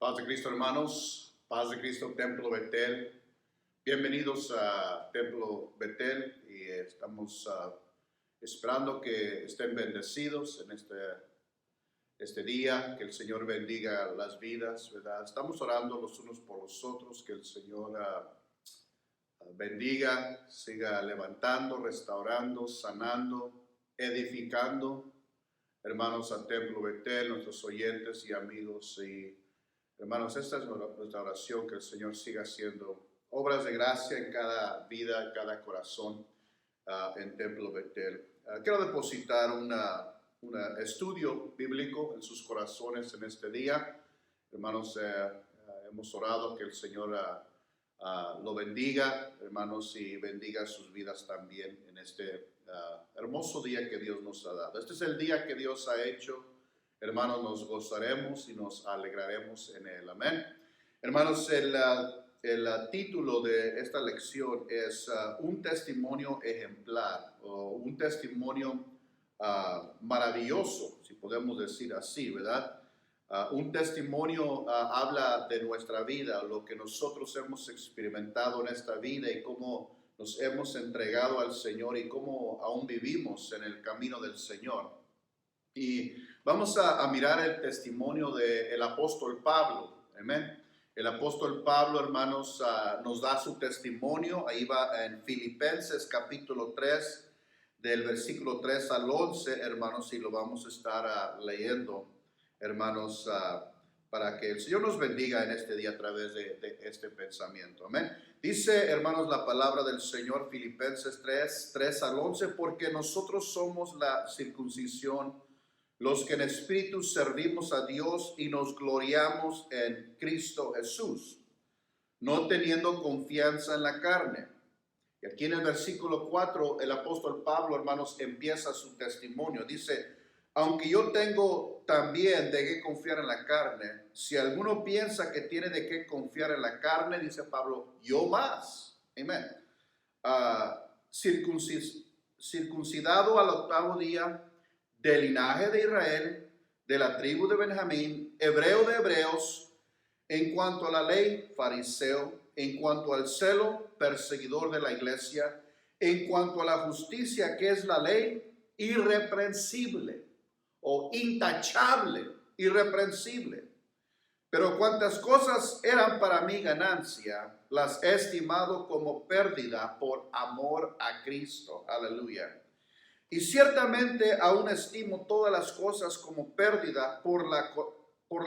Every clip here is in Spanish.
Paz de Cristo, hermanos. Paz de Cristo, Templo Betel. Bienvenidos a Templo Betel y estamos esperando que estén bendecidos en este día, que el Señor bendiga las vidas, ¿verdad? Estamos orando los unos por los otros, que el Señor bendiga, siga levantando, restaurando, sanando, edificando, hermanos, a Templo Betel, nuestros oyentes y amigos. Y hermanos, esta es nuestra oración, que el Señor siga haciendo obras de gracia en cada vida, en cada corazón en Templo Betel. Quiero depositar un estudio bíblico en sus corazones en este día. Hermanos, hemos orado que el Señor lo bendiga, hermanos, y bendiga sus vidas también en este hermoso día que Dios nos ha dado. Este es el día que Dios ha hecho. Hermanos, nos gozaremos y nos alegraremos en él. Amén. Hermanos, el título de esta lección es un testimonio ejemplar, o un testimonio maravilloso, si podemos decir así, ¿verdad? Un testimonio habla de nuestra vida, lo que nosotros hemos experimentado en esta vida y cómo nos hemos entregado al Señor y cómo aún vivimos en el camino del Señor. Y vamos a mirar el testimonio del apóstol Pablo. Amén. El apóstol Pablo, hermanos, nos da su testimonio. Ahí va en Filipenses capítulo 3, del versículo 3 al 11, hermanos, y lo vamos a estar leyendo, hermanos, para que el Señor nos bendiga en este día a través de este pensamiento. Amén. Dice, hermanos, la palabra del Señor, Filipenses 3 al 11, porque nosotros somos la circuncisión, los que en espíritu servimos a Dios y nos gloriamos en Cristo Jesús, no teniendo confianza en la carne. Y aquí en el versículo 4, el apóstol Pablo, hermanos, empieza su testimonio. Dice, aunque yo tengo también de qué confiar en la carne, si alguno piensa que tiene de qué confiar en la carne, dice Pablo, yo más. Amén. Circuncidado al octavo día, del linaje de Israel, de la tribu de Benjamín, hebreo de hebreos, en cuanto a la ley, fariseo, en cuanto al celo, perseguidor de la iglesia, en cuanto a la justicia que es la ley, irreprensible o intachable, irreprensible. Pero cuantas cosas eran para mí ganancia, las he estimado como pérdida por amor a Cristo. Aleluya. Y ciertamente aún estimo todas las cosas como pérdida por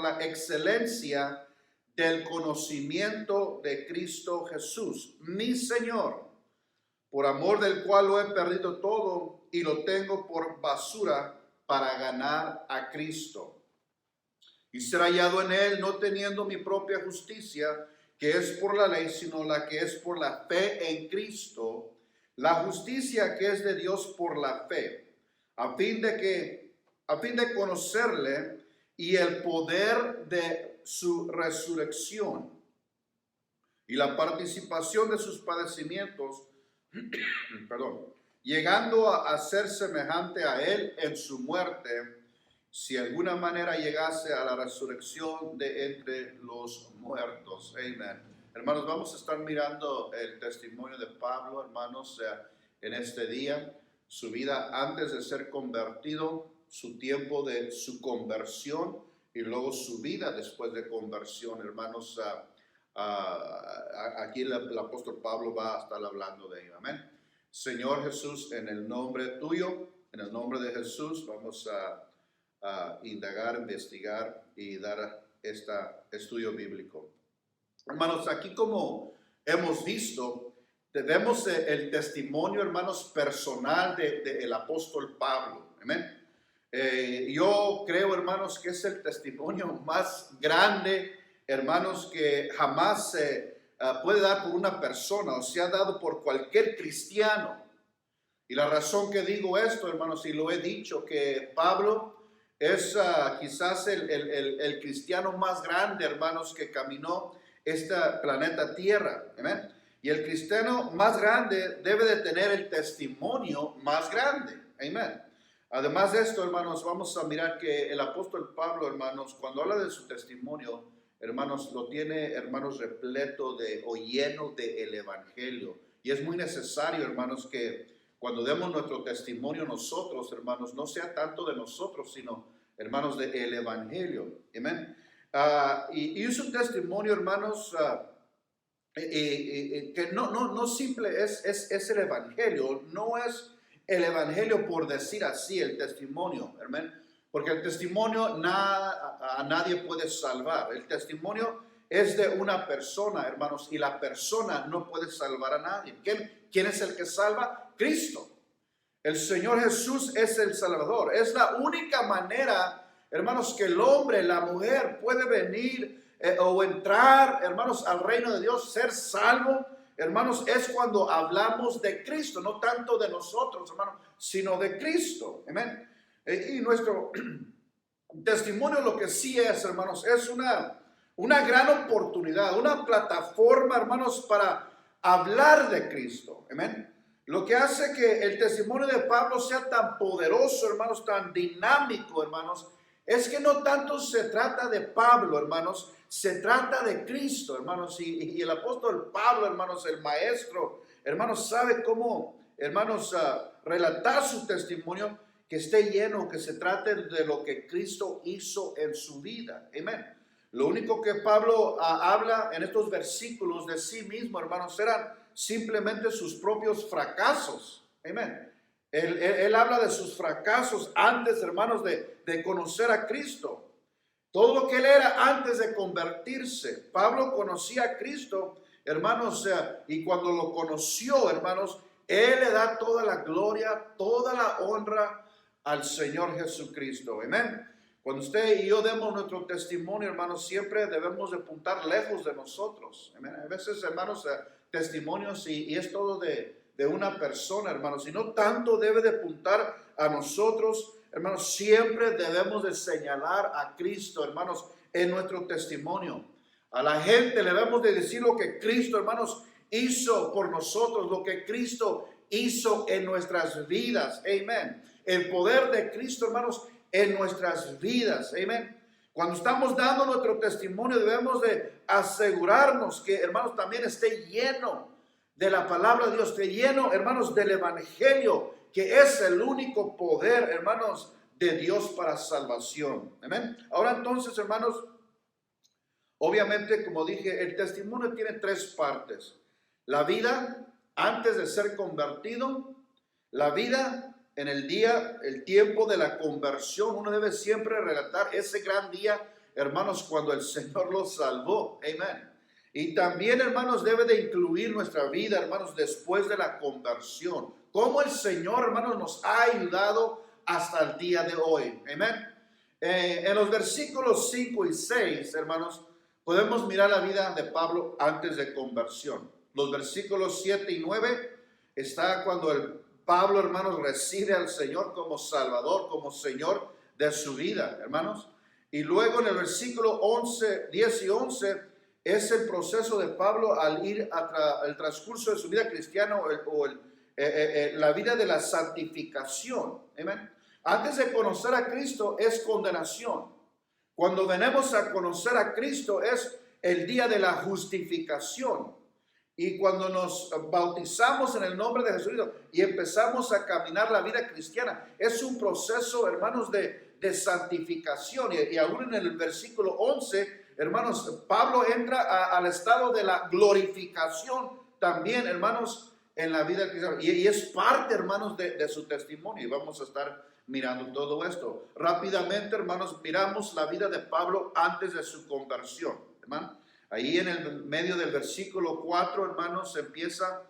la excelencia del conocimiento de Cristo Jesús, mi Señor, por amor del cual lo he perdido todo y lo tengo por basura para ganar a Cristo y ser hallado en él, no teniendo mi propia justicia, que es por la ley, sino la que es por la fe en Cristo, la justicia que es de Dios por la fe, a fin de conocerle y el poder de su resurrección y la participación de sus padecimientos, llegando a ser semejante a él en su muerte, si de alguna manera llegase a la resurrección de entre los muertos. Amén. Hermanos, vamos a estar mirando el testimonio de Pablo, hermanos, en este día, su vida antes de ser convertido, su tiempo de su conversión y luego su vida después de conversión, hermanos. Aquí el apóstol Pablo va a estar hablando de ello. Amén. Señor Jesús, en el nombre tuyo, en el nombre de Jesús, vamos a indagar, investigar y dar este estudio bíblico. Hermanos, aquí como hemos visto, tenemos el testimonio, hermanos, personal del apóstol Pablo. Amén. Yo creo, hermanos, que es el testimonio más grande, hermanos, que jamás se puede dar por una persona o se ha dado por cualquier cristiano. Y la razón que digo esto, hermanos, y lo he dicho, que Pablo es quizás el cristiano más grande, hermanos, que caminó este planeta Tierra. Amén. Y el cristiano más grande debe de tener el testimonio más grande. Amén. Además de esto, hermanos, vamos a mirar que el apóstol Pablo, hermanos, cuando habla de su testimonio, hermanos, lo tiene, hermanos, repleto de o lleno del Evangelio. Y es muy necesario, hermanos, que cuando demos nuestro testimonio nosotros, hermanos, no sea tanto de nosotros, sino, hermanos, del Evangelio. Amén. Y es un testimonio, hermanos, que no simple es el Evangelio, no es el Evangelio por decir así, el testimonio, hermano, porque el testimonio a nadie puede salvar. El testimonio es de una persona, hermanos, y la persona no puede salvar a nadie. ¿Quién es el que salva? Cristo. El Señor Jesús es el Salvador. Es la única manera, hermanos, que el hombre, la mujer puede venir o entrar, hermanos, al reino de Dios, ser salvo, hermanos, es cuando hablamos de Cristo, no tanto de nosotros, hermanos, sino de Cristo. Amén. Y nuestro testimonio lo que sí es, hermanos, es una gran oportunidad, una plataforma, hermanos, para hablar de Cristo. Amén. Lo que hace que el testimonio de Pablo sea tan poderoso, hermanos, tan dinámico, hermanos, es que no tanto se trata de Pablo, hermanos, se trata de Cristo, hermanos, y el apóstol Pablo, hermanos, el maestro, hermanos, sabe cómo, hermanos, relatar su testimonio, que esté lleno, que se trate de lo que Cristo hizo en su vida. Amén. Lo único que Pablo habla en estos versículos de sí mismo, hermanos, eran simplemente sus propios fracasos. Amén. Él habla de sus fracasos antes, hermanos, de conocer a Cristo. Todo lo que él era antes de convertirse. Pablo conocía a Cristo, hermanos, y cuando lo conoció, hermanos, él le da toda la gloria, toda la honra al Señor Jesucristo. Amén. Cuando usted y yo demos nuestro testimonio, hermanos, siempre debemos de apuntar lejos de nosotros. Amén. A veces, hermanos, testimonios y es todo de una persona, hermanos, y no tanto debe de apuntar a nosotros, hermanos. Siempre debemos de señalar a Cristo, hermanos, en nuestro testimonio. A la gente le debemos de decir lo que Cristo, hermanos, hizo por nosotros, lo que Cristo hizo en nuestras vidas. Amén. El poder de Cristo, hermanos, en nuestras vidas. Amén. Cuando estamos dando nuestro testimonio, debemos de asegurarnos que, hermanos, también esté lleno de la palabra de Dios, esté lleno, hermanos, del Evangelio, que es el único poder, hermanos, de Dios para salvación. Amén. Ahora entonces, hermanos, obviamente, como dije, el testimonio tiene tres partes. La vida antes de ser convertido, la vida en el tiempo de la conversión. Uno debe siempre relatar ese gran día, hermanos, cuando el Señor los salvó. Amén. Y también, hermanos, debe de incluir nuestra vida, hermanos, después de la conversión. Cómo el Señor, hermanos, nos ha ayudado hasta el día de hoy. Amén. En los versículos 5 y 6, hermanos, podemos mirar la vida de Pablo antes de conversión. Los versículos 7 y 9 está cuando Pablo, hermanos, recibe al Señor como Salvador, como Señor de su vida, hermanos. Y luego en el versículo 10 y 11 es el proceso de Pablo al ir al transcurso de su vida cristiana la vida de la santificación. Amén. Antes de conocer a Cristo es condenación. Cuando venimos a conocer a Cristo es el día de la justificación. Y cuando nos bautizamos en el nombre de Jesucristo y empezamos a caminar la vida cristiana, es un proceso, hermanos, de santificación. Y aún en el versículo 11, hermanos, Pablo entra al estado de la glorificación también, hermanos, en la vida cristiana. Y es parte, hermanos, de su testimonio. Y vamos a estar mirando todo esto. Rápidamente, hermanos, miramos la vida de Pablo antes de su conversión, hermano. Ahí en el medio del versículo 4, hermanos, empieza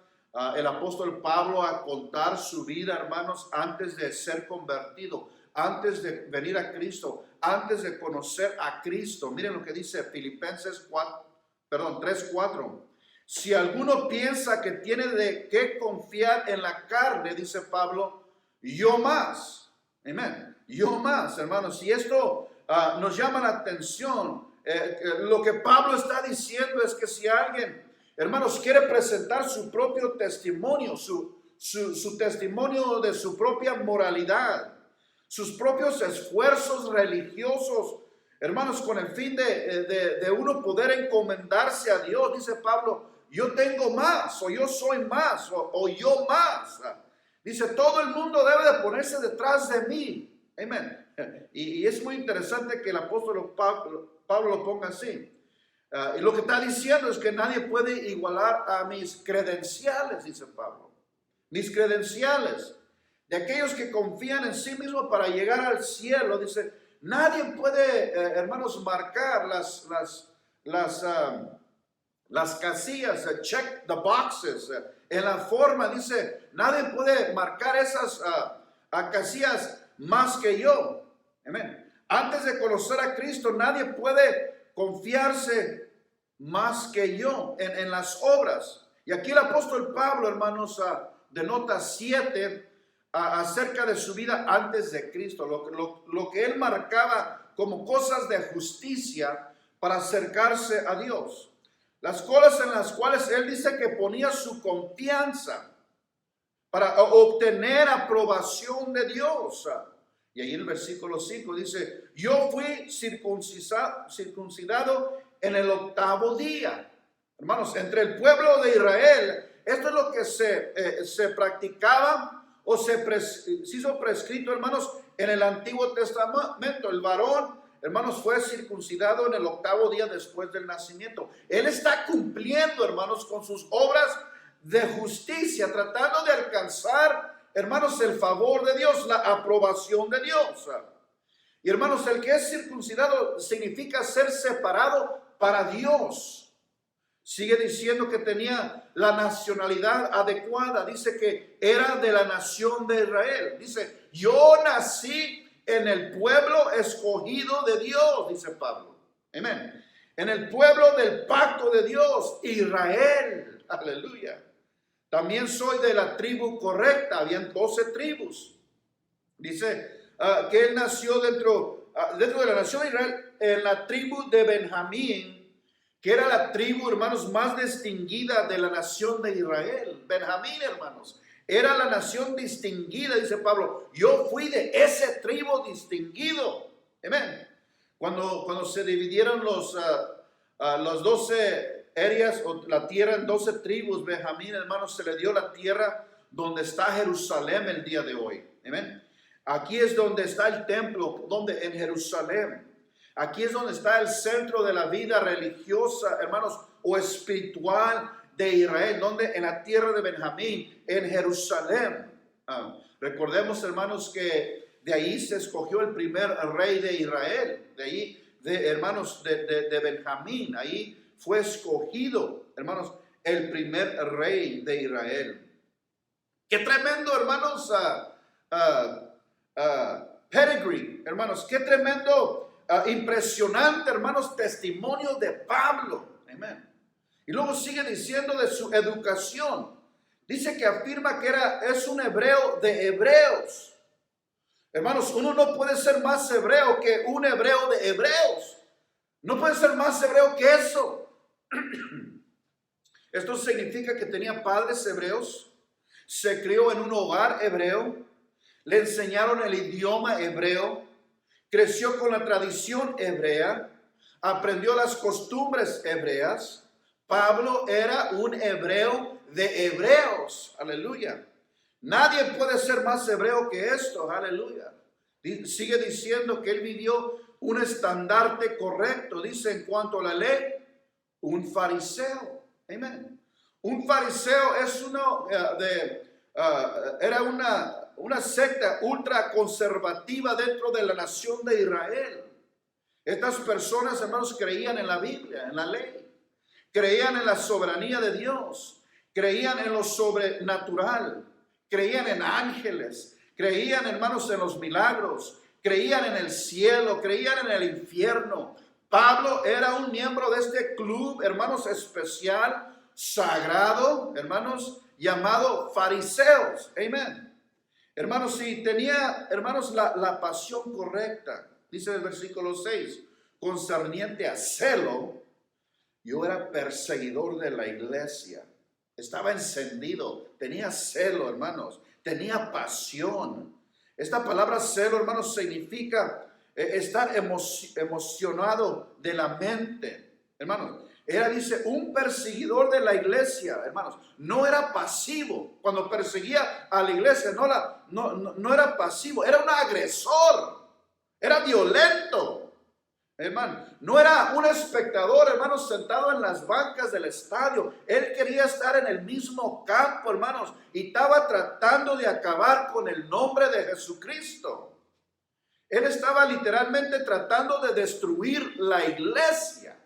el apóstol Pablo a contar su vida, hermanos, antes de ser convertido, antes de venir a Cristo, antes de conocer a Cristo. Miren lo que dice Filipenses 3:4. Si alguno piensa que tiene de qué confiar en la carne, dice Pablo, yo más. Amén. Yo más, hermanos. Y esto nos llama la atención. Lo que Pablo está diciendo es que si alguien, hermanos, quiere presentar su propio testimonio, su testimonio de su propia moralidad, sus propios esfuerzos religiosos, hermanos, con el fin de uno poder encomendarse a Dios. Dice Pablo, yo tengo más, o yo soy más, o yo más. Dice, todo el mundo debe de ponerse detrás de mí. Amén. Y es muy interesante que el apóstol Pablo lo ponga así. Y lo que está diciendo es que nadie puede igualar a mis credenciales, dice Pablo. Mis credenciales, de aquellos que confían en sí mismos para llegar al cielo. Dice, nadie puede, hermanos, marcar las casillas, check the boxes, en la forma. Dice, nadie puede marcar esas casillas más que yo. Amén. Antes de conocer a Cristo, nadie puede confiarse más que yo en las obras. Y aquí el apóstol Pablo, hermanos, denota 7 acerca de su vida antes de Cristo, lo que él marcaba como cosas de justicia para acercarse a Dios. Las cosas en las cuales él dice que ponía su confianza para obtener aprobación de Dios. Y ahí en el versículo 5 dice, yo fui circuncidado en el 8º día. Hermanos, entre el pueblo de Israel, esto es lo que se practicaba o se hizo prescrito, hermanos, en el Antiguo Testamento. El varón, hermanos, fue circuncidado en el 8º día después del nacimiento. Él está cumpliendo, hermanos, con sus obras de justicia, tratando de alcanzar, hermanos, el favor de Dios, la aprobación de Dios. Y hermanos, el que es circuncidado significa ser separado para Dios. Sigue diciendo que tenía la nacionalidad adecuada. Dice que era de la nación de Israel. Dice, yo nací en el pueblo escogido de Dios, dice Pablo. Amén. En el pueblo del pacto de Dios, Israel. Aleluya. También soy de la tribu correcta. Habían 12 tribus. Dice que él nació dentro de la nación de Israel, en la tribu de Benjamín, que era la tribu, hermanos, más distinguida de la nación de Israel. Benjamín, hermanos, era la nación distinguida, dice Pablo. Yo fui de ese tribu distinguido. Amén. Cuando se dividieron los 12 áreas o la tierra en 12 tribus, Benjamín, hermanos, se le dio la tierra donde está Jerusalén el día de hoy. Amén. Aquí es donde está el templo, donde en Jerusalén. Aquí es donde está el centro de la vida religiosa, hermanos, o espiritual de Israel, donde en la tierra de Benjamín, en Jerusalén. Recordemos, hermanos, que de ahí se escogió el primer rey de Israel, de ahí, hermanos, de Benjamín, ahí fue escogido, hermanos, el primer rey de Israel. Qué tremendo, hermanos, pedigree, hermanos, qué tremendo, impresionante, hermanos, testimonio de Pablo. Amén. Y luego sigue diciendo de su educación. Dice que afirma que es un hebreo de hebreos. Hermanos, uno no puede ser más hebreo que un hebreo de hebreos. No puede ser más hebreo que eso. Esto significa que tenía padres hebreos, se crió en un hogar hebreo, le enseñaron el idioma hebreo, creció con la tradición hebrea, aprendió las costumbres hebreas. Pablo era un hebreo de hebreos. Aleluya. Nadie puede ser más hebreo que esto. Aleluya. Sigue diciendo que él vivió un estandarte correcto. Dice en cuanto a la ley, un fariseo. Amén. Un fariseo es era una secta ultra conservativa dentro de la nación de Israel. Estas personas, hermanos, creían en la Biblia, en la ley. Creían en la soberanía de Dios. Creían en lo sobrenatural. Creían en ángeles. Creían, hermanos, en los milagros. Creían en el cielo. Creían en el infierno. Pablo era un miembro de este club, hermanos, especial, sagrado, hermanos, llamado fariseos. Amén. Hermanos, si tenía, hermanos, la pasión correcta, dice el versículo 6, concerniente a celo, yo era perseguidor de la iglesia. Estaba encendido, tenía celo, hermanos, tenía pasión. Esta palabra celo, hermanos, significa, estar emocionado de la mente, hermanos. Era, dice, un perseguidor de la iglesia, hermanos. No era pasivo. Cuando perseguía a la iglesia, no era pasivo. Era un agresor. Era violento, hermano. No era un espectador, hermanos, sentado en las bancas del estadio. Él quería estar en el mismo campo, hermanos. Y estaba tratando de acabar con el nombre de Jesucristo. Él estaba literalmente tratando de destruir la iglesia.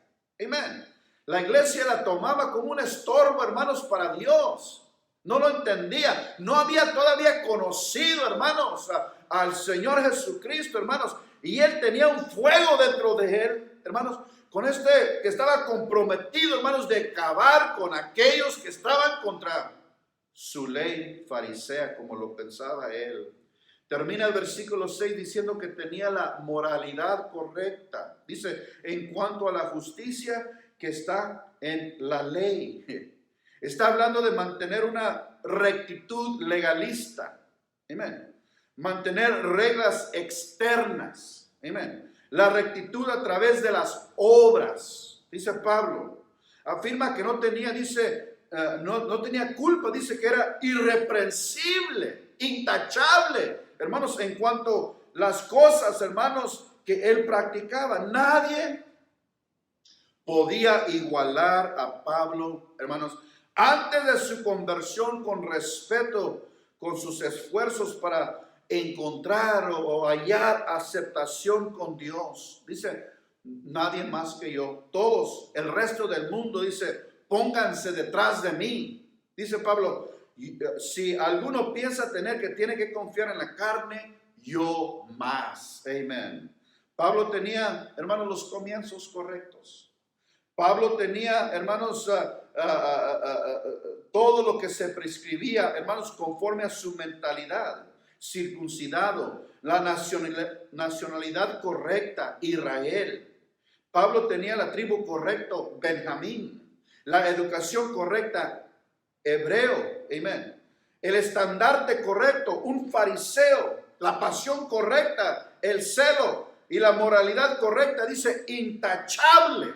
Amén. La iglesia la tomaba como un estorbo, hermanos, para Dios. No lo entendía. No había todavía conocido, hermanos, al Señor Jesucristo, hermanos. Y él tenía un fuego dentro de él, hermanos, con que estaba comprometido, hermanos, de acabar con aquellos que estaban contra su ley farisea, como lo pensaba él. Termina el versículo 6 diciendo que tenía la moralidad correcta. Dice, en cuanto a la justicia que está en la ley. Está hablando de mantener una rectitud legalista. Amén. Mantener reglas externas. Amén. La rectitud a través de las obras. Dice Pablo. Afirma que no tenía, dice, no tenía culpa. Dice que era irreprensible, intachable. Hermanos, en cuanto a las cosas, hermanos, que él practicaba. Nadie podía igualar a Pablo, hermanos, antes de su conversión, con respeto, con sus esfuerzos para encontrar o hallar aceptación con Dios. Dice, nadie más que yo. Todos, el resto del mundo, dice, pónganse detrás de mí. Dice Pablo, si alguno piensa tiene que confiar en la carne, yo más. Amén. Pablo tenía, hermanos, los comienzos correctos. Pablo tenía, hermanos, todo lo que se prescribía, hermanos, conforme a su mentalidad. Circuncidado, la nacionalidad correcta, Israel. Pablo tenía la tribu correcta, Benjamín. La educación correcta, hebreo. Amén. El estandarte correcto, un fariseo. La pasión correcta, el celo. Y la moralidad correcta, dice, intachable.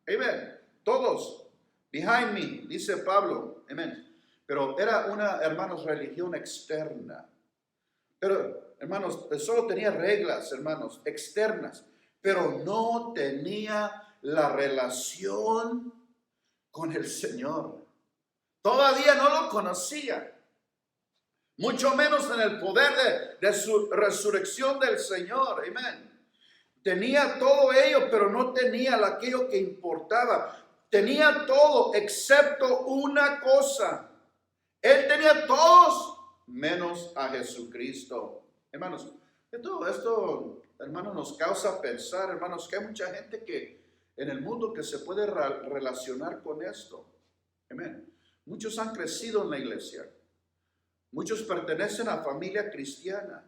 Amén. Todos, behind me, dice Pablo. Amén. Pero era una, hermanos, religión externa. Pero, hermanos, solo tenía reglas, hermanos, externas. Pero no tenía la relación con el Señor. Todavía no lo conocía. Mucho menos en el poder de su resurrección del Señor. Amén. Tenía todo ello, pero no tenía aquello que importaba. Tenía todo excepto una cosa. Él tenía todos menos a Jesucristo. Hermanos, de todo esto, hermanos, nos causa pensar, hermanos, que hay mucha gente que en el mundo que se puede relacionar con esto. Amén. Muchos han crecido en la iglesia. Muchos pertenecen a familia cristiana.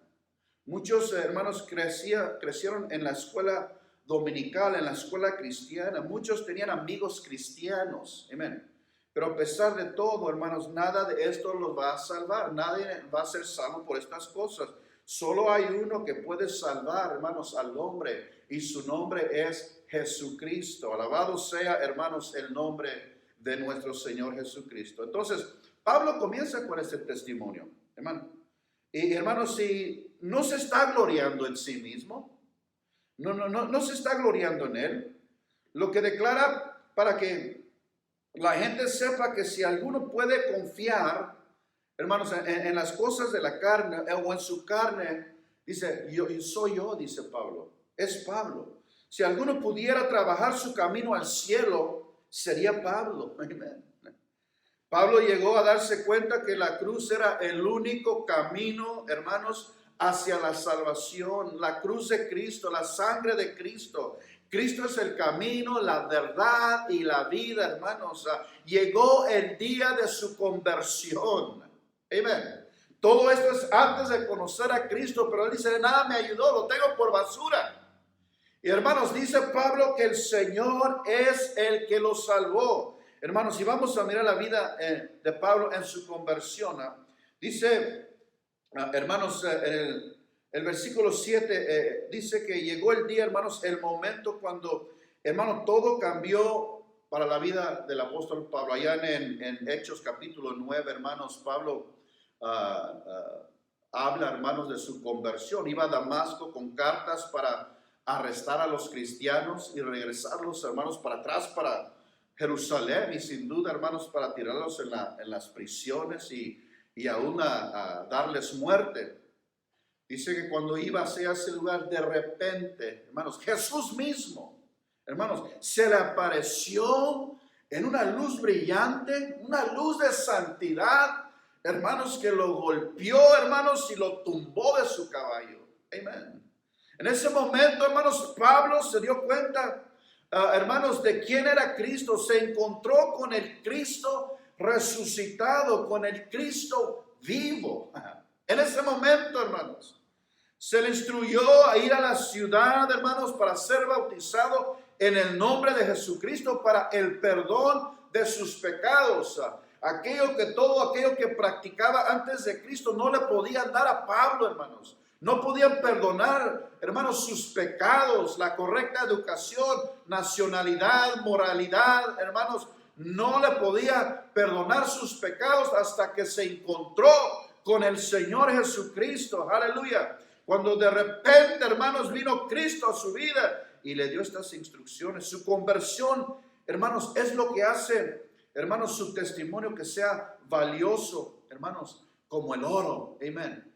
Muchos hermanos crecieron en la escuela dominical, en la escuela cristiana. Muchos tenían amigos cristianos. Amén. Pero a pesar de todo, hermanos, nada de esto los va a salvar. Nadie va a ser salvo por estas cosas. Solo hay uno que puede salvar, hermanos, al hombre. Y su nombre es Jesucristo. Alabado sea, hermanos, el nombre de nuestro Señor Jesucristo. Entonces, Pablo comienza con este testimonio, hermano. Y hermanos, si no se está gloriando en sí mismo, no se está gloriando en él, lo que declara para que la gente sepa que si alguno puede confiar, hermanos, en las cosas de la carne o en su carne, dice, soy yo, dice Pablo, es Pablo. Si alguno pudiera trabajar su camino al cielo, sería Pablo. Amén. Pablo llegó a darse cuenta que la cruz era el único camino, hermanos, hacia la salvación. La cruz de Cristo, la sangre de Cristo. Cristo es el camino, la verdad y la vida, hermanos. Llegó el día de su conversión. Amén. Todo esto es antes de conocer a Cristo, pero él dice, nada me ayudó, lo tengo por basura. Y hermanos, dice Pablo que el Señor es el que lo salvó. Hermanos, si vamos a mirar la vida de Pablo en su conversión, dice, hermanos, en el el versículo 7 dice que llegó el día, hermanos, el momento cuando, hermano, todo cambió para la vida del apóstol Pablo. Allá en Hechos capítulo 9, hermanos, Pablo habla, hermanos, de su conversión. Iba a Damasco con cartas para arrestar a los cristianos y regresarlos, hermanos, para atrás, para Jerusalén, y sin duda, hermanos, para tirarlos en las prisiones y aún a darles muerte. Dice que cuando iba hacia ese lugar, de repente, hermanos, Jesús mismo, hermanos, se le apareció en una luz brillante, una luz de santidad, hermanos, que lo golpeó, hermanos, y lo tumbó de su caballo. Amén. En ese momento, hermanos, Pablo se dio cuenta, hermanos, de quién era Cristo. Se encontró con el Cristo resucitado, con el Cristo vivo. En ese momento, hermanos, se le instruyó a ir a la ciudad, hermanos, para ser bautizado en el nombre de Jesucristo para el perdón de sus pecados. Todo aquello que practicaba antes de Cristo no le podían dar a Pablo, hermanos. No podían perdonar, hermanos, sus pecados, la correcta educación, nacionalidad, moralidad, hermanos. No le podía perdonar sus pecados hasta que se encontró con el Señor Jesucristo. Aleluya. Cuando de repente, hermanos, vino Cristo a su vida y le dio estas instrucciones. Su conversión, hermanos, es lo que hace, hermanos, su testimonio que sea valioso, hermanos, como el oro. Amén.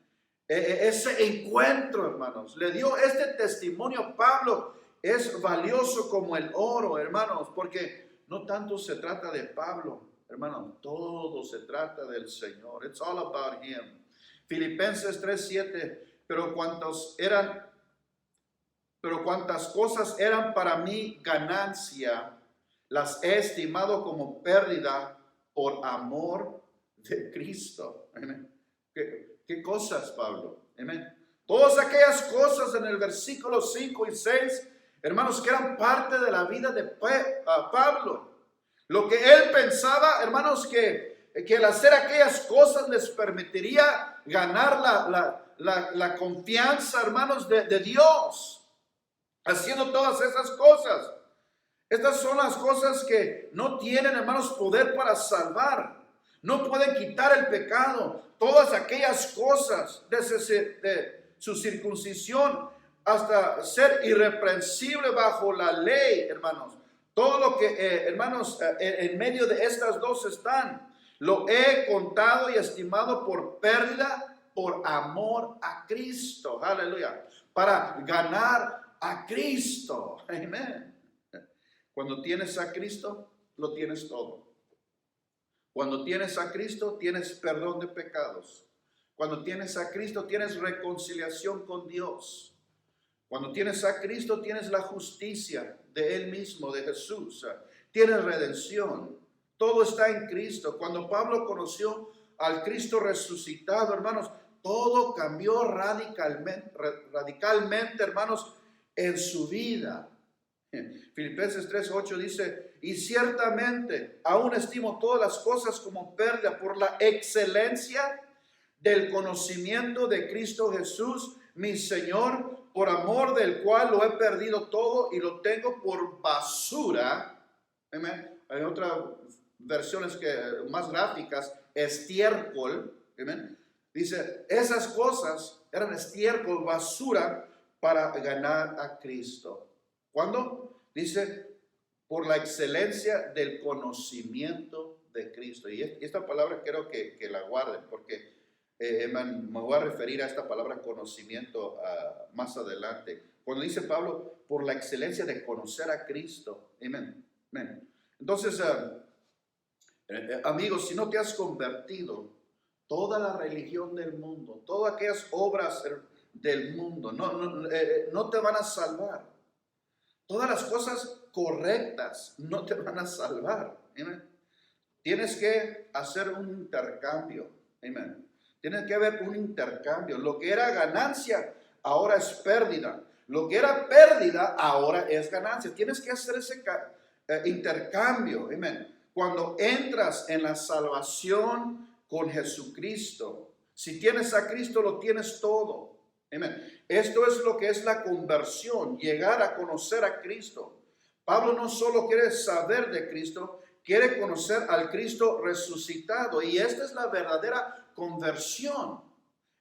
Ese encuentro, hermanos, le dio este testimonio a Pablo. Es valioso como el oro, hermanos, porque no tanto se trata de Pablo, hermanos, todo se trata del Señor. It's all about Him. Filipenses 3:7. Pero cuantas cosas eran para mí ganancia, las he estimado como pérdida por amor de Cristo. Amén. ¿Qué cosas, Pablo? Amén. Todas aquellas cosas en el versículo 5 y 6, hermanos, que eran parte de la vida de Pablo. Lo que él pensaba, hermanos, que el hacer aquellas cosas les permitiría ganar la confianza, hermanos, de Dios, haciendo todas esas cosas. Estas son las cosas que no tienen, hermanos, poder para salvar. No pueden quitar el pecado. Todas aquellas cosas, desde su circuncisión hasta ser irreprensible bajo la ley, hermanos. Todo lo que, hermanos, en medio de estas dos están, lo he contado y estimado por pérdida, por amor a Cristo. Aleluya. Para ganar a Cristo. Amén. Cuando tienes a Cristo, lo tienes todo. Cuando tienes a Cristo, tienes perdón de pecados. Cuando tienes a Cristo, tienes reconciliación con Dios. Cuando tienes a Cristo, tienes la justicia de Él mismo, de Jesús. Tienes redención. Todo está en Cristo. Cuando Pablo conoció al Cristo resucitado, hermanos, todo cambió radicalmente, hermanos, en su vida. Filipenses 3:8 dice: y ciertamente aún estimo todas las cosas como pérdida por la excelencia del conocimiento de Cristo Jesús, mi Señor, por amor del cual lo he perdido todo y lo tengo por basura. Amén. Hay otras versiones más gráficas, estiércol. Amén. Dice, esas cosas eran estiércol, basura, para ganar a Cristo. ¿Cuándo? Dice, por la excelencia del conocimiento de Cristo. Y esta palabra quiero que la guarden, porque me voy a referir a esta palabra conocimiento más adelante. Cuando dice Pablo, por la excelencia de conocer a Cristo. Amén. Amén. Entonces, amigos, si no te has convertido, toda la religión del mundo, todas aquellas obras del mundo, no te van a salvar. Todas las cosas correctas no te van a salvar. Amén. Tienes que hacer un intercambio. Amén. Tiene que haber un intercambio. Lo que era ganancia, ahora es pérdida. Lo que era pérdida, ahora es ganancia. Tienes que hacer ese intercambio. Amén. Cuando entras en la salvación con Jesucristo, si tienes a Cristo, lo tienes todo. Amén. Esto es lo que es la conversión, llegar a conocer a Cristo. Pablo no solo quiere saber de Cristo, quiere conocer al Cristo resucitado. Y esta es la verdadera conversión.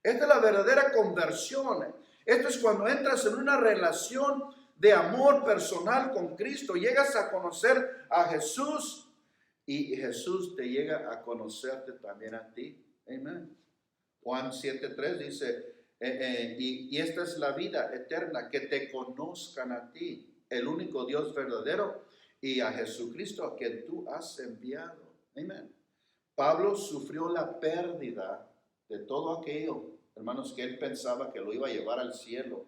Esta es la verdadera conversión. Esto es cuando entras en una relación de amor personal con Cristo. Llegas a conocer a Jesús y Jesús te llega a conocerte también a ti. Amén. Juan 7:3 dice, y esta es la vida eterna, que te conozcan a ti, el único Dios verdadero, y a Jesucristo a quien tú has enviado. Amén. Pablo sufrió la pérdida de todo aquello, hermanos, que él pensaba que lo iba a llevar al cielo.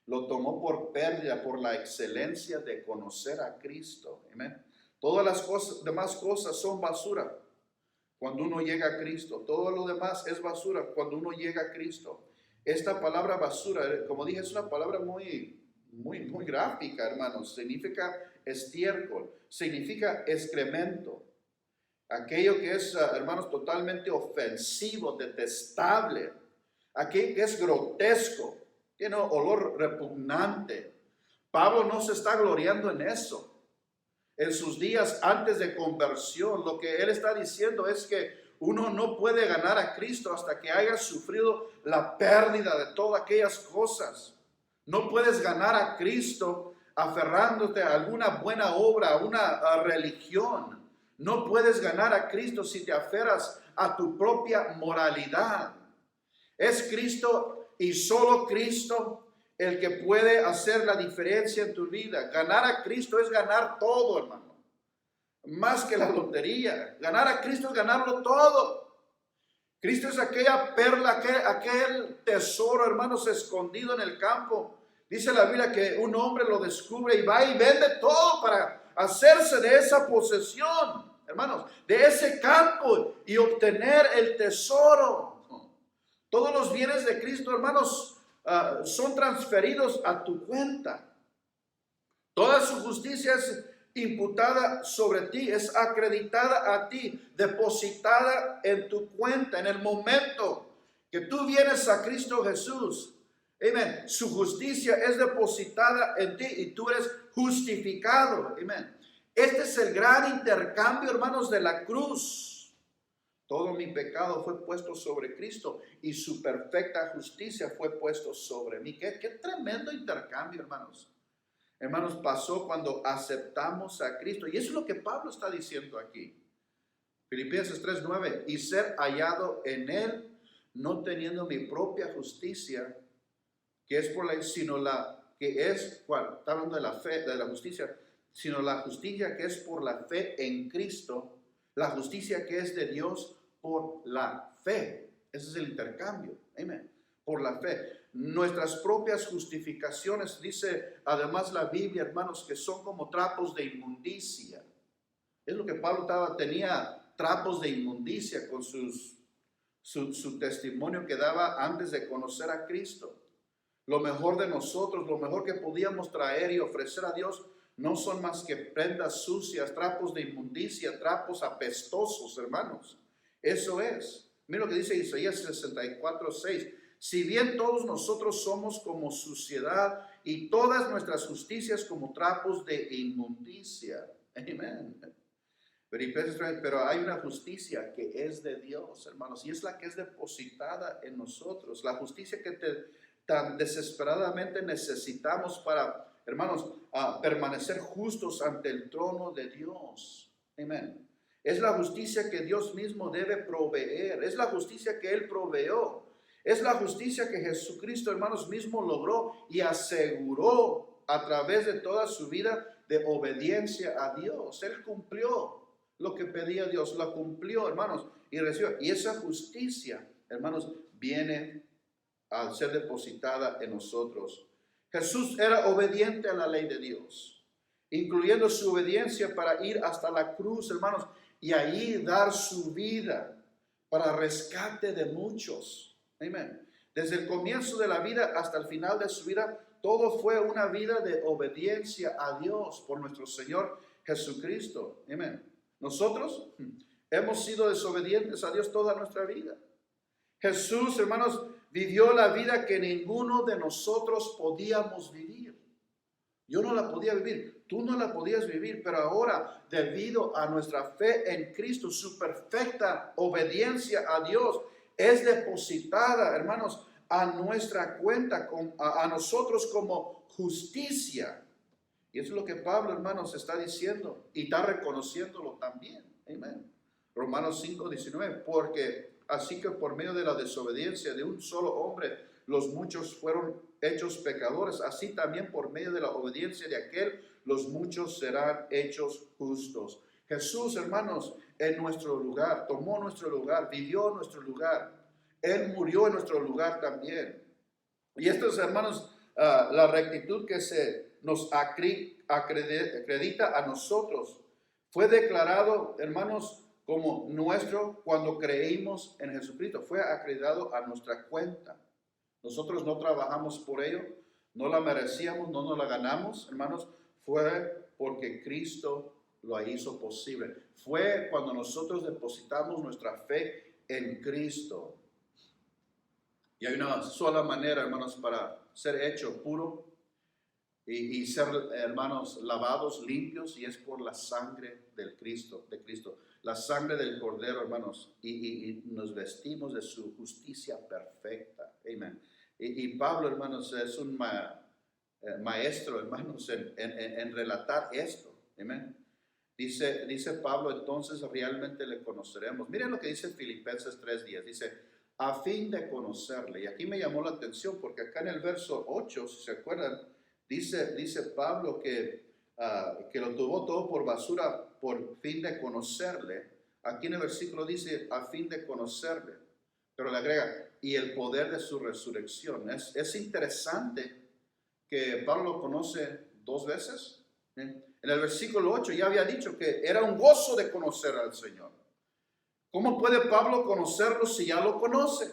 Lo tomó por pérdida, por la excelencia de conocer a Cristo. Amén. Todas las demás cosas son basura cuando uno llega a Cristo. Todo lo demás es basura cuando uno llega a Cristo. Esta palabra basura, como dije, es una palabra muy gráfica, hermanos. Significa estiércol, significa excremento. Aquello que es, hermanos, totalmente ofensivo, detestable. Aquello que es grotesco, tiene olor repugnante. Pablo no se está gloriando en eso. En sus días antes de conversión, lo que él está diciendo es que uno no puede ganar a Cristo hasta que haya sufrido la pérdida de todas aquellas cosas. No puedes ganar a Cristo aferrándote a alguna buena obra, a una religión. No puedes ganar a Cristo si te aferras a tu propia moralidad. Es Cristo y solo Cristo el que puede hacer la diferencia en tu vida. Ganar a Cristo es ganar todo, hermano. Más que la lotería. Ganar a Cristo es ganarlo todo. Cristo es aquella perla, aquel tesoro, hermanos, escondido en el campo. Dice la Biblia que un hombre lo descubre y va y vende todo para hacerse de esa posesión, hermanos, de ese campo y obtener el tesoro. Todos los bienes de Cristo, hermanos, son transferidos a tu cuenta. Toda su justicia es imputada sobre ti, es acreditada a ti, depositada en tu cuenta. En el momento que tú vienes a Cristo Jesús, amén, su justicia es depositada en ti y tú eres justificado. Amén. Este es el gran intercambio, hermanos, de la cruz. Todo mi pecado fue puesto sobre Cristo y su perfecta justicia fue puesto sobre mí. Qué tremendo intercambio, hermanos. Hermanos, pasó cuando aceptamos a Cristo. Y eso es lo que Pablo está diciendo aquí. Filipenses 3:9. Y ser hallado en Él, no teniendo mi propia justicia, que es por la, sino la que es, ¿cuál? Está hablando de la fe, de la justicia, sino la justicia que es por la fe en Cristo. La justicia que es de Dios por la fe. Ese es el intercambio. Amén. Por la fe. Nuestras propias justificaciones, dice además la Biblia, hermanos, que son como trapos de inmundicia. Es lo que Pablo tenía trapos de inmundicia con su testimonio que daba antes de conocer a Cristo. Lo mejor de nosotros, lo mejor que podíamos traer y ofrecer a Dios, no son más que prendas sucias, trapos de inmundicia, trapos apestosos, hermanos. Eso es. Mira lo que dice Isaías 64:6. Si bien todos nosotros somos como suciedad y todas nuestras justicias como trapos de inmundicia. Amén. Pero hay una justicia que es de Dios, hermanos, y es la que es depositada en nosotros. La justicia que tan desesperadamente necesitamos para, hermanos, permanecer justos ante el trono de Dios. Amén. Es la justicia que Dios mismo debe proveer. Es la justicia que Él proveyó. Es la justicia que Jesucristo, hermanos, mismo logró y aseguró a través de toda su vida de obediencia a Dios. Él cumplió lo que pedía Dios, lo cumplió, hermanos, y recibió. Y esa justicia, hermanos, viene a ser depositada en nosotros. Jesús era obediente a la ley de Dios, incluyendo su obediencia para ir hasta la cruz, hermanos, y allí dar su vida para rescate de muchos. Amén. Desde el comienzo de la vida hasta el final de su vida, todo fue una vida de obediencia a Dios por nuestro Señor Jesucristo. Amén. Nosotros hemos sido desobedientes a Dios toda nuestra vida. Jesús, hermanos, vivió la vida que ninguno de nosotros podíamos vivir. Yo no la podía vivir, tú no la podías vivir, pero ahora, debido a nuestra fe en Cristo, su perfecta obediencia a Dios es depositada, hermanos, a nuestra cuenta, a nosotros como justicia. Y eso es lo que Pablo, hermanos, está diciendo y está reconociéndolo también. Amén. Romanos 5:19, porque así que por medio de la desobediencia de un solo hombre, los muchos fueron hechos pecadores, así también por medio de la obediencia de aquel, los muchos serán hechos justos. Jesús, hermanos, en nuestro lugar, tomó nuestro lugar, vivió en nuestro lugar. Él murió en nuestro lugar también. Y esto es, hermanos, la rectitud que se nos acredita a nosotros. Fue declarado, hermanos, como nuestro cuando creímos en Jesucristo. Fue acreditado a nuestra cuenta. Nosotros no trabajamos por ello, no la merecíamos, no nos la ganamos, hermanos. Fue porque Cristo lo hizo posible. Fue cuando nosotros depositamos nuestra fe en Cristo. Y hay una sola manera, hermanos, para ser hecho puro y ser, hermanos, lavados, limpios, y es por la sangre de Cristo. La sangre del Cordero, hermanos, y nos vestimos de su justicia perfecta. Amén. Y Pablo, hermanos, es un maestro, hermanos, en relatar esto. Amén. Dice Pablo, entonces realmente le conoceremos. Miren lo que dice Filipenses 3:10. Dice, a fin de conocerle. Y aquí me llamó la atención porque acá en el verso 8, si se acuerdan, dice Pablo que lo tuvo todo por basura por fin de conocerle. Aquí en el versículo dice, a fin de conocerle. Pero le agrega, y el poder de su resurrección. Es interesante que Pablo lo conoce dos veces. En el versículo 8 ya había dicho que era un gozo de conocer al Señor. ¿Cómo puede Pablo conocerlo si ya lo conoce?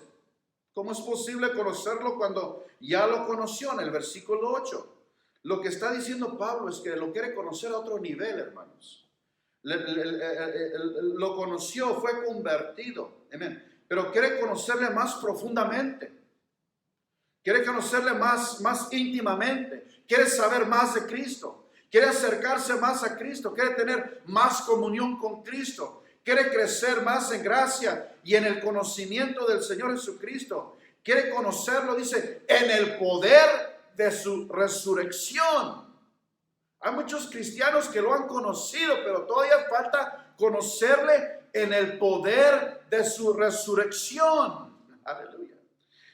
¿Cómo es posible conocerlo cuando ya lo conoció? En el versículo 8. Lo que está diciendo Pablo es que lo quiere conocer a otro nivel, hermanos. Lo conoció, fue convertido. Amén. Pero quiere conocerle más profundamente. Quiere conocerle más íntimamente. Quiere saber más de Cristo. Quiere acercarse más a Cristo. Quiere tener más comunión con Cristo. Quiere crecer más en gracia y en el conocimiento del Señor Jesucristo. Quiere conocerlo, dice, en el poder de su resurrección. Hay muchos cristianos que lo han conocido, pero todavía falta conocerle en el poder de su resurrección. Aleluya.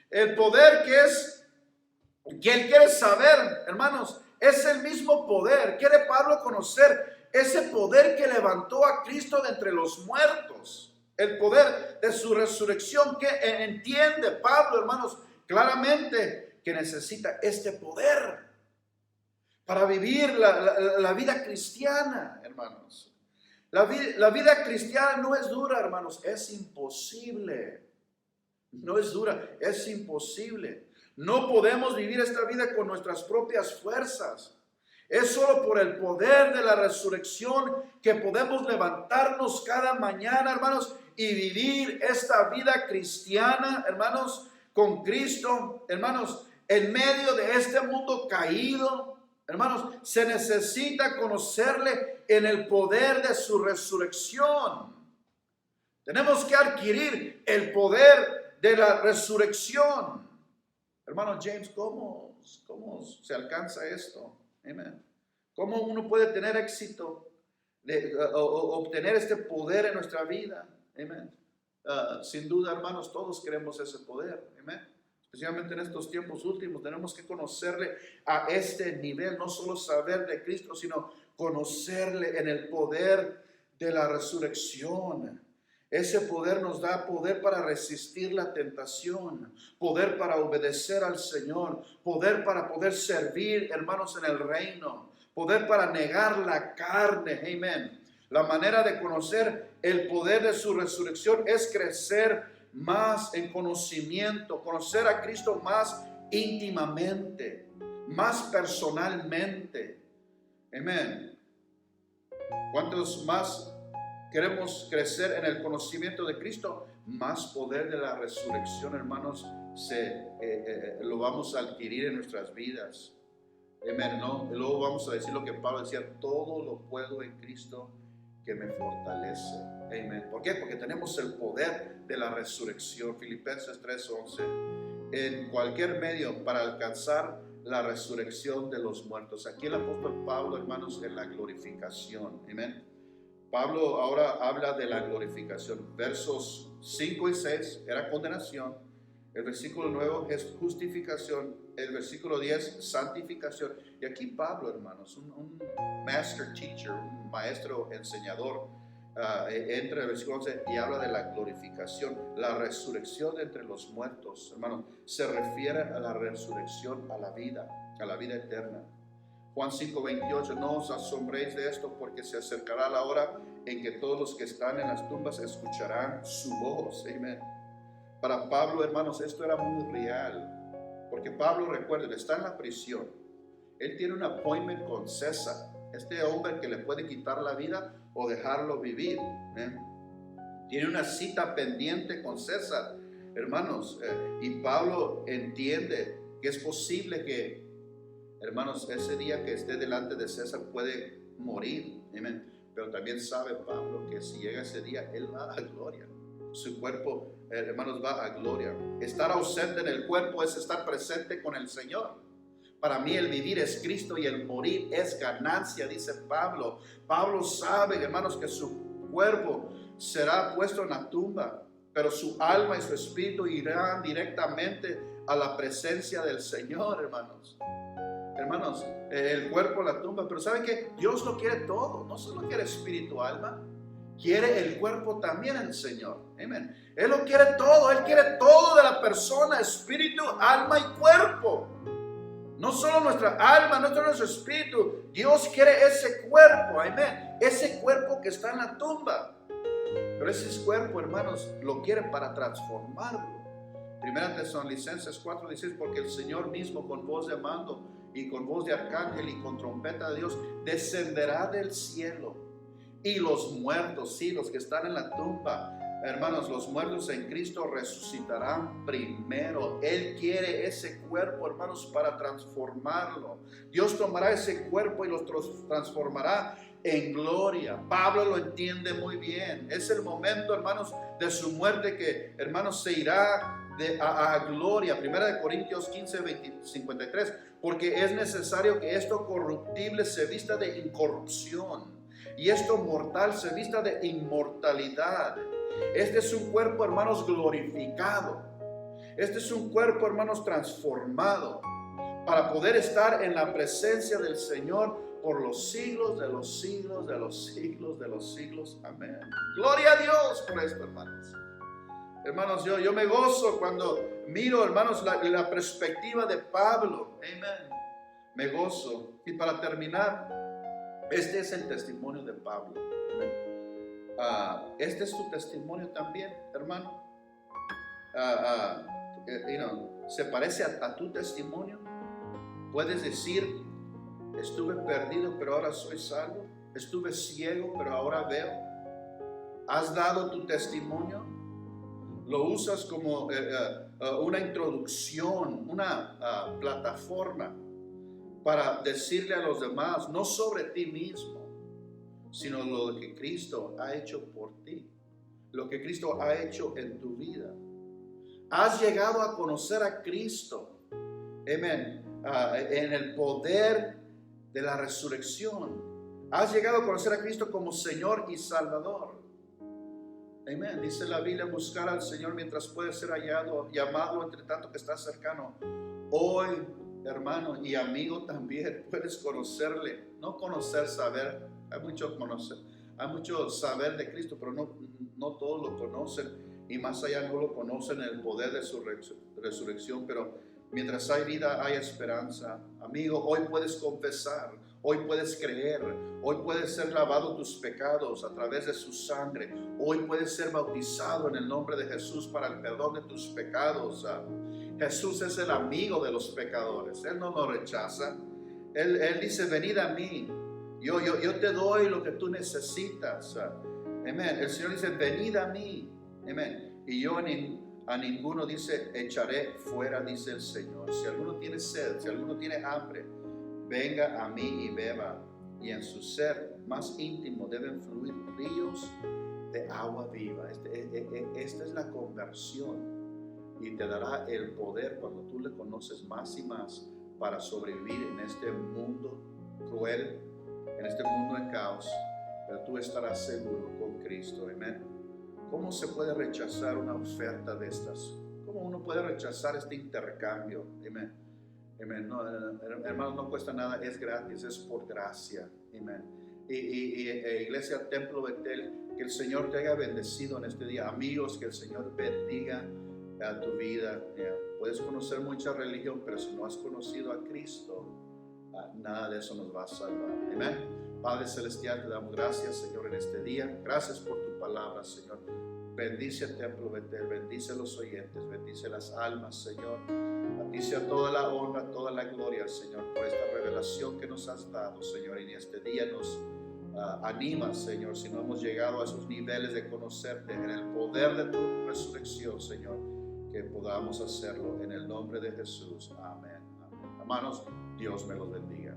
El poder que él quiere saber, hermanos, es el mismo poder. Quiere Pablo conocer ese poder que levantó a Cristo de entre los muertos. El poder de su resurrección, que entiende Pablo, hermanos, claramente que necesita este poder para vivir la vida cristiana, hermanos. La vida cristiana no es dura, hermanos, es imposible. No es dura, es imposible. No podemos vivir esta vida con nuestras propias fuerzas. Es solo por el poder de la resurrección que podemos levantarnos cada mañana, hermanos, y vivir esta vida cristiana, hermanos, con Cristo, hermanos, en medio de este mundo caído. Hermanos, se necesita conocerle en el poder de su resurrección. Tenemos que adquirir el poder de la resurrección. Hermano James, ¿cómo se alcanza esto? Amén. ¿Cómo uno puede tener éxito obtener este poder en nuestra vida? Amén. Sin duda, hermanos, todos queremos ese poder. Amén. Especialmente en estos tiempos últimos, tenemos que conocerle a este nivel, no solo saber de Cristo, sino conocerle en el poder de la resurrección. Ese poder nos da poder para resistir la tentación, poder para obedecer al Señor, poder para poder servir, hermanos, en el reino, poder para negar la carne. Amén. La manera de conocer el poder de su resurrección es crecer más en conocimiento, conocer a Cristo más íntimamente, más personalmente. Amén. ¿Cuántos más queremos crecer en el conocimiento de Cristo, más poder de la resurrección, hermanos, lo vamos a adquirir en nuestras vidas. Amén. ¿No? Y luego vamos a decir lo que Pablo decía: todo lo puedo en Cristo que me fortalece. Amén. ¿Por qué? Porque tenemos el poder de la resurrección. Filipenses 3:11. En cualquier medio para alcanzar la resurrección de los muertos. Aquí el apóstol Pablo, hermanos, en la glorificación. Amén. Pablo ahora habla de la glorificación. Versos 5 y 6 era condenación. El versículo 9 es justificación. El versículo 10, santificación. Y aquí Pablo, hermanos, un master teacher, un maestro enseñador, entra en el versículo 11 y habla de la glorificación, la resurrección de entre los muertos. Hermanos, se refiere a la resurrección, a la vida eterna. Juan 5:28, no os asombréis de esto, porque se acercará la hora en que todos los que están en las tumbas escucharán su voz. Amén. Para Pablo, hermanos, esto era muy real, porque Pablo, recuerden, está en la prisión. Él tiene un appointment con César, este hombre que le puede quitar la vida o dejarlo vivir. Tiene una cita pendiente con César, hermanos, y Pablo entiende que es posible que, hermanos, ese día que esté delante de César puede morir. Amén. Pero también sabe Pablo que si llega ese día, él va a gloria. Su cuerpo, hermanos, va a gloria. Estar ausente en el cuerpo es estar presente con el Señor. Para mí el vivir es Cristo y el morir es ganancia, dice Pablo. Pablo sabe, hermanos, que su cuerpo será puesto en la tumba, pero su alma y su espíritu irán directamente a la presencia del Señor, hermanos. Hermanos, el cuerpo, la tumba, pero ¿saben qué? Dios lo quiere todo, no solo quiere espíritu, alma. Quiere el cuerpo también el Señor. Amén. Él lo quiere todo. Él quiere todo de la persona, espíritu, alma y cuerpo. No solo nuestra alma, no solo nuestro espíritu. Dios quiere ese cuerpo. Amén. Ese cuerpo que está en la tumba. Pero ese cuerpo, hermanos, lo quiere para transformarlo. Primera Tesalonicenses 4:16, porque el Señor mismo con voz de mando y con voz de arcángel y con trompeta de Dios descenderá del cielo. Y los muertos, sí, los que están en la tumba, hermanos, los muertos en Cristo resucitarán primero. Él quiere ese cuerpo, hermanos, para transformarlo. Dios tomará ese cuerpo y lo transformará en gloria. Pablo lo entiende muy bien. Es el momento, hermanos, de su muerte que, hermanos, se irá a gloria. Primera de Corintios 15:53, porque es necesario que esto corruptible se vista de incorrupción y esto mortal se vista de inmortalidad. Este es un cuerpo, hermanos, glorificado. Este es un cuerpo, hermanos, transformado para poder estar en la presencia del Señor por los siglos de los siglos de los siglos de los siglos. Amén. Gloria a Dios por esto, hermanos. Hermanos, yo me gozo cuando miro, hermanos, la perspectiva de Pablo. Amén. Me gozo. Y para terminar, este es el testimonio de Pablo. Este es tu testimonio también, hermano. ¿Se parece a tu testimonio? Puedes decir: estuve perdido, pero ahora soy salvo. Estuve ciego, pero ahora veo. ¿Has dado tu testimonio? Lo usas como una introducción, una plataforma para decirle a los demás, no sobre ti mismo, sino lo que Cristo ha hecho por ti, lo que Cristo ha hecho en tu vida. Has llegado a conocer a Cristo, amén, en el poder de la resurrección. Has llegado a conocer a Cristo como Señor y Salvador. Amén. Dice la Biblia: buscar al Señor mientras puede ser hallado, llamarlo entre tanto que está cercano. Hoy, hermano y amigo, también puedes conocerle. No conocer, saber. Hay mucho saber de Cristo, pero no todos lo conocen. Y más allá no lo conocen en el poder de su resurrección. Pero mientras hay vida, hay esperanza. Amigo, hoy puedes confesar. Hoy puedes creer. Hoy puedes ser lavado tus pecados a través de su sangre. Hoy puedes ser bautizado en el nombre de Jesús para el perdón de tus pecados. Jesús es el amigo de los pecadores. Él no nos rechaza. Él dice: venid a mí. Yo te doy lo que tú necesitas. Amén. El Señor dice, venid a mí. Amén. Y yo a ninguno dice, echaré fuera, dice el Señor. Si alguno tiene sed, si alguno tiene hambre, venga a mí y beba. Y en su ser más íntimo deben fluir ríos de agua viva. Esta es la conversión. Y te dará el poder cuando tú le conoces más y más para sobrevivir en este mundo cruel, en este mundo en caos. Pero tú estarás seguro con Cristo. Amén. ¿Cómo se puede rechazar una oferta de estas? ¿Cómo uno puede rechazar este intercambio? Amén. Amén. No, hermanos, no cuesta nada, es gratis, es por gracia. Amén. Iglesia Templo Betel, que el Señor te haya bendecido en este día. Amigos, que el Señor bendiga a tu vida. Puedes conocer mucha religión, pero si no has conocido a Cristo, nada de eso nos va a salvar. Amén. Padre Celestial, te damos gracias, Señor, en este día. Gracias por tu palabra, Señor. Bendice el Templo Betel, bendice a los oyentes, bendice las almas, Señor. A ti sea toda la honra, toda la gloria, Señor, por esta revelación que nos has dado, Señor. Y en este día nos anima, Señor, si no hemos llegado a esos niveles de conocerte en el poder de tu resurrección, Señor, que podamos hacerlo en el nombre de Jesús. Amén. Amén. Hermanos, Dios me los bendiga.